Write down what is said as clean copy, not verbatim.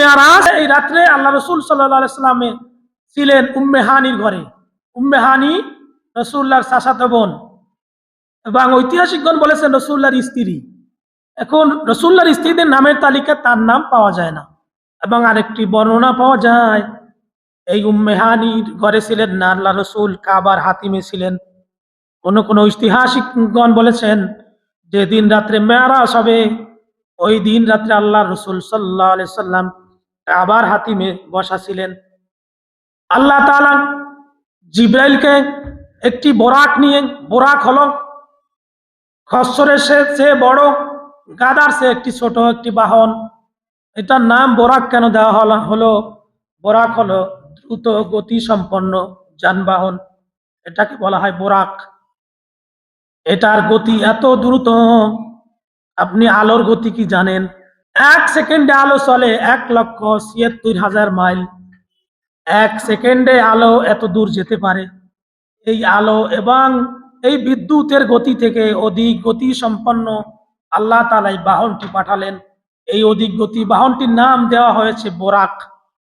মেরাজ এই রাত্রে আল্লাহ রসুল সাল্লাল্লাহু আলাইহি সাল্লামে ছিলেন উম্মে হানির ঘরে। উম্মে হানি রাসূলুল্লাহর চাচাতো বোন এবং ঐতিহাসিকগণ বলেছেন রাসূলুল্লাহর স্ত্রী। এখন রাসূলুল্লাহর স্ত্রীদের নামের তালিকা তার নাম পাওয়া যায় না, এবং আরেকটি বর্ণনা পাওয়া যায় এই উম্মে হানির ঘরে ছিলেন না, আল্লাহ রসুল কাবার হাতিমে ছিলেন। কোন কোন ঐতিহাসিকগণ বলেছেন যে দিন রাত্রে মেরাজ হবে, ওই দিন রাত্রে আল্লাহ রসুল সাল্লাল্লাহু আলাইহি সাল্লাম কাবার হাতিমে বসা ছিলেন। আল্লাহ তাআলা জিব্রাইলকে একটি বোরাক নিয়ে, বোরাক হলো খচ্চরের চেয়ে বড়, গাধার চেয়ে একটি ছোট একটি বাহন। এটার নাম বোরাক কেন দেওয়া হলো? বোরাক হলো দ্রুত গতি সম্পন্ন যানবাহন, এটাকে বলা হয় বোরাক। এটার গতি এত দ্রুত, আপনি আলোর গতি কি জানেন? 1 সেকেন্ডে আলো চলে 1,76,000 মাইল। 1 সেকেন্ডে আলো এত দূর যেতে পারে। এই আলো এবং এই বিদ্যুতের গতি থেকে অধিক গতি সম্পন্ন আল্লাহ তাআলা এই বাহনটি পাঠালেন। এই অধিক গতি বাহনটির নাম দেওয়া হয়েছে বোরাক।